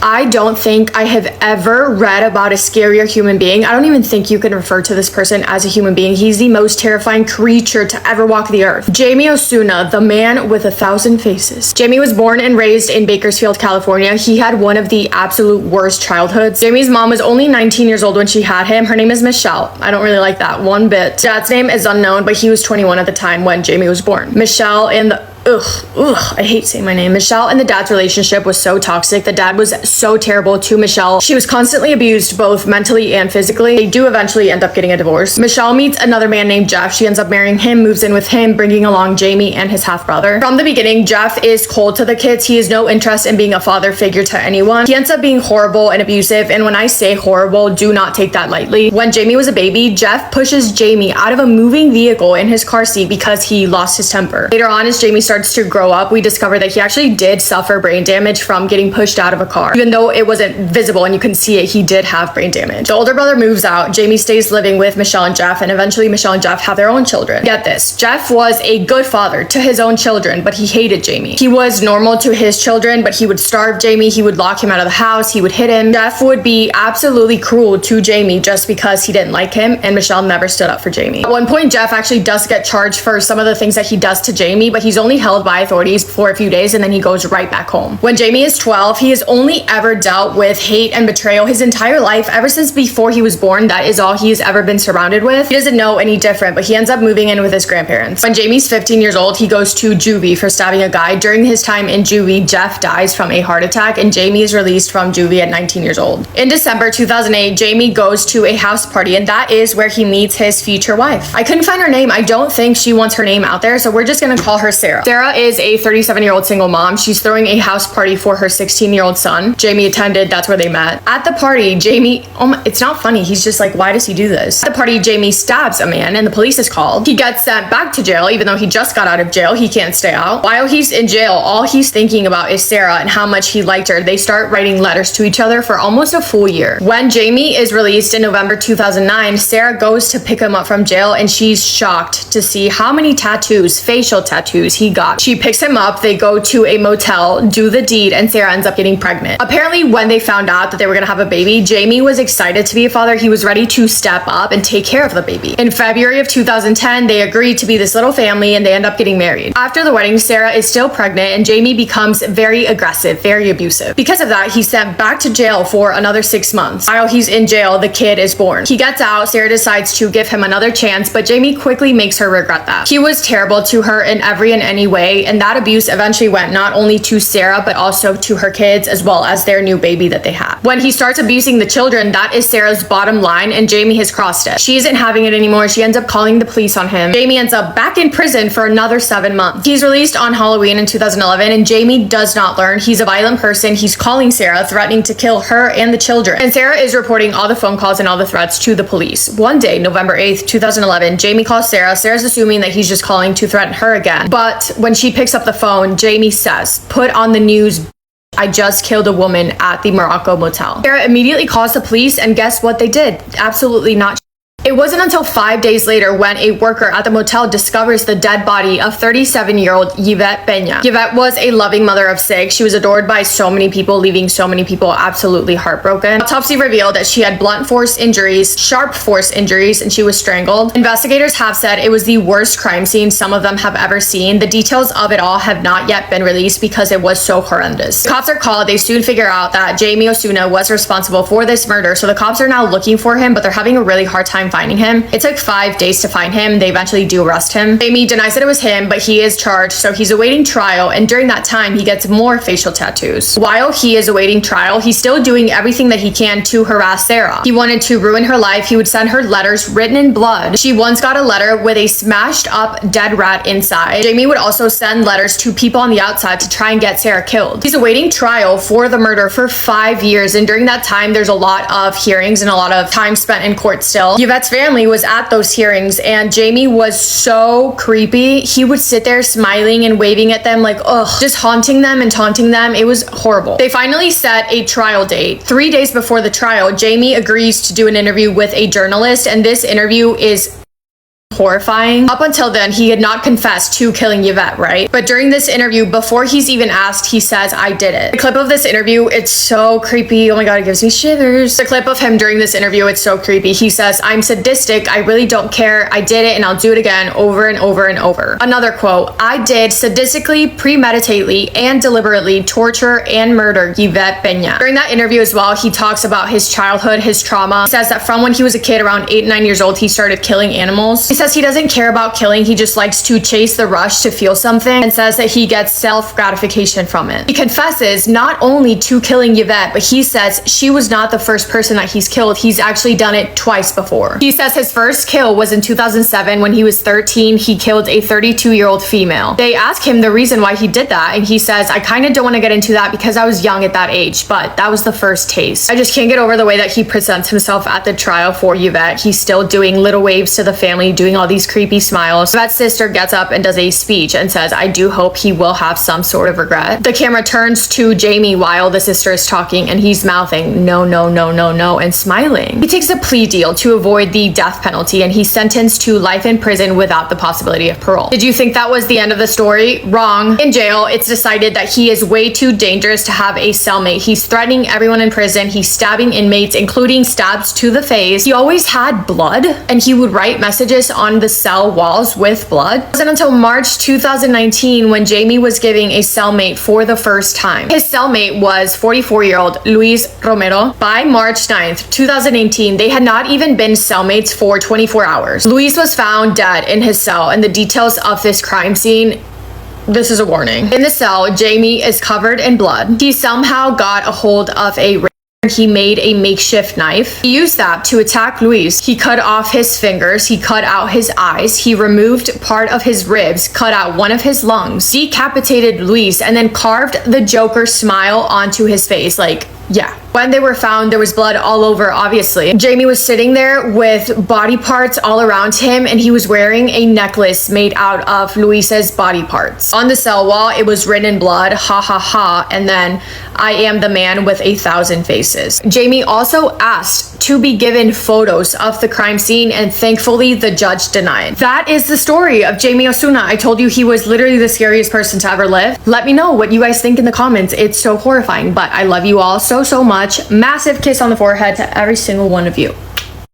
I don't think I have ever read about a scarier human being. I don't even think you can refer to this person as a human being. He's the most terrifying creature to ever walk the earth. Jamie Osuna, the man with 1,000 faces. Jamie was born and raised in Bakersfield, California. He had one of the absolute worst childhoods. Jamie's mom was only 19 years old when she had him. Her name is Michelle. I don't really like that one bit. Dad's name is unknown, but he was 21 at the time when Jamie was born. Michelle and the I hate saying my name. Michelle and the dad's relationship was so toxic. The dad was so terrible to Michelle. She was constantly abused both mentally and physically. They do eventually end up getting a divorce. Michelle meets another man named Jeff. She ends up marrying him, moves in with him, bringing along Jamie and his half-brother. From the beginning, Jeff is cold to the kids. He has no interest in being a father figure to anyone. He ends up being horrible and abusive, and when I say horrible, do not take that lightly. When Jamie was a baby, Jeff pushes Jamie out of a moving vehicle in his car seat because he lost his temper. Later on, as Jamie starts to grow up, we discover that he actually did suffer brain damage from getting pushed out of a car. Even though it wasn't visible and you couldn't see it, he did have brain damage. The older brother moves out. Jamie stays living with Michelle and Jeff, and eventually Michelle and Jeff have their own children. Get this, Jeff was a good father to his own children, but he hated Jamie. He was normal to his children, but he would starve Jamie. He would lock him out of the house. He would hit him. Jeff would be absolutely cruel to Jamie just because he didn't like him, and Michelle never stood up for Jamie. At one point, Jeff actually does get charged for some of the things that he does to Jamie, but he's only held by authorities for a few days and then he goes right back home. When Jamie is 12, he has only ever dealt with hate and betrayal his entire life. Ever since before he was born, that is all he has ever been surrounded with. He doesn't know any different, but he ends up moving in with his grandparents. When Jamie's 15 years old, he goes to juvie for stabbing a guy. During his time in juvie, Jeff dies from a heart attack and Jamie is released from juvie at 19 years old. In December 2008, Jamie goes to a house party and that is where he meets his future wife. I couldn't find her name. I don't think she wants her name out there, so we're just gonna call her Sarah. Sarah is a 37-year-old single mom. She's throwing a house party for her 16-year-old son. Jamie attended. That's where they met. At the party, Jamie, it's not funny. He's just like, why does he do this? At the party, Jamie stabs a man and the police is called. He gets sent back to jail, even though he just got out of jail. He can't stay out. While he's in jail, all he's thinking about is Sarah and how much he liked her. They start writing letters to each other for almost a full year. When Jamie is released in November 2009, Sarah goes to pick him up from jail and she's shocked to see how many tattoos, facial tattoos, he got. She picks him up. They go to a motel, do the deed, and Sarah ends up getting pregnant. Apparently, when they found out that they were gonna have a baby, Jamie was excited to be a father. He was ready to step up and take care of the baby. In February of 2010, they agreed to be this little family and they end up getting married. After the wedding, Sarah is still pregnant and Jamie becomes very aggressive, very abusive. Because of that, he's sent back to jail for another 6 months. While he's in jail, the kid is born. He gets out, Sarah decides to give him another chance, but Jamie quickly makes her regret that. He was terrible to her in every and any way, and that abuse eventually went not only to Sarah, but also to her kids, as well as their new baby that they had. When he starts abusing the children, that is Sarah's bottom line, and Jamie has crossed it. She isn't having it anymore. She ends up calling the police on him. Jamie ends up back in prison for another 7 months. He's released on Halloween in 2011, and Jamie does not learn. He's a violent person. He's calling Sarah, threatening to kill her and the children. And Sarah is reporting all the phone calls and all the threats to the police. One day, November 8th, 2011, Jamie calls Sarah. Sarah's assuming that he's just calling to threaten her again. But when she picks up the phone, Jamie says, "Put on the news, I just killed a woman at the Morocco motel." Sarah immediately calls the police, and guess what they did? Absolutely not. It wasn't until 5 days later when a worker at the motel discovers the dead body of 37-year-old Yvette Peña. Yvette was a loving mother of 6. She was adored by so many people, leaving so many people absolutely heartbroken. Autopsy revealed that she had blunt force injuries, sharp force injuries, and she was strangled. Investigators have said it was the worst crime scene some of them have ever seen. The details of it all have not yet been released because it was so horrendous. The cops are called. They soon figure out that Jamie Osuna was responsible for this murder, so the cops are now looking for him, but they're having a really hard time finding him. It took 5 days to find him. They eventually do arrest him. Jamie denies that it was him, but he is charged, so he's awaiting trial, and during that time, he gets more facial tattoos. While he is awaiting trial, he's still doing everything that he can to harass Sarah. He wanted to ruin her life. He would send her letters written in blood. She once got a letter with a smashed up dead rat inside. Jamie would also send letters to people on the outside to try and get Sarah killed. He's awaiting trial for the murder for 5 years, and during that time, there's a lot of hearings and a lot of time spent in court still. Yvette's family was at those hearings, and Jamie was so creepy. He would sit there smiling and waving at them like, ugh, just haunting them and taunting them. It was horrible. They finally set a trial date. 3 days before the trial, Jamie agrees to do an interview with a journalist, and this interview is horrifying. Up until then, he had not confessed to killing Yvette, right? But during this interview, before he's even asked, he says, I did it. The clip of this interview, it's so creepy. Oh my God, it gives me shivers. The clip of him during this interview, it's so creepy. He says, I'm sadistic. I really don't care. I did it and I'll do it again over and over and over. Another quote, I did sadistically, premeditately, and deliberately torture and murder Yvette Peña. During that interview as well, he talks about his childhood, his trauma. He says that from when he was a kid, around 8, 9 years old, he started killing animals. He says he doesn't care about killing. He just likes to chase the rush to feel something, and says that he gets self-gratification from it. He confesses not only to killing Yvette, but he says she was not the first person that he's killed. He's actually done it twice before. He says his first kill was in 2007 when he was 13. He killed a 32-year-old female. They ask him the reason why he did that, and he says, I kind of don't want to get into that because I was young at that age, but that was the first taste. I just can't get over the way that he presents himself at the trial for Yvette. He's still doing little waves to the family, doing all these creepy smiles. Yvette's sister gets up and does a speech and says, I do hope he will have some sort of regret. The camera turns to Jamie while the sister is talking, and he's mouthing, no, no, no, no, no, and smiling. He takes a plea deal to avoid the death penalty, and he's sentenced to life in prison without the possibility of parole. Did you think that was the end of the story? Wrong. In jail, it's decided that he is way too dangerous to have a cellmate. He's threatening everyone in prison. He's stabbing inmates, including stabs to the face. He always had blood, and he would write messages on the cell walls with blood. It wasn't until March 2019 when Jamie was giving a cellmate for the first time. His cellmate was 44-year-old Luis Romero. By March 9th, 2018, they had not even been cellmates for 24 hours. Luis was found dead in his cell, and the details of this crime scene, this is a warning. In the cell, Jamie is covered in blood. He somehow got a hold of a he made a makeshift knife. He used that to attack Luis. He cut off his fingers. He cut out his eyes. He removed part of his ribs, cut out one of his lungs, decapitated Luis, and then carved the Joker smile onto his face. Like, yeah. When they were found, there was blood all over, obviously. Jamie was sitting there with body parts all around him, and he was wearing a necklace made out of Luis's body parts. On the cell wall, it was written in blood, ha ha ha, and then, I am the man with 1,000 faces. Jamie also asked to be given photos of the crime scene, and thankfully, the judge denied. That is the story of Jamie Osuna. I told you he was literally the scariest person to ever live. Let me know what you guys think in the comments. It's so horrifying, but I love you all so much. Massive kiss on the forehead to every single one of you.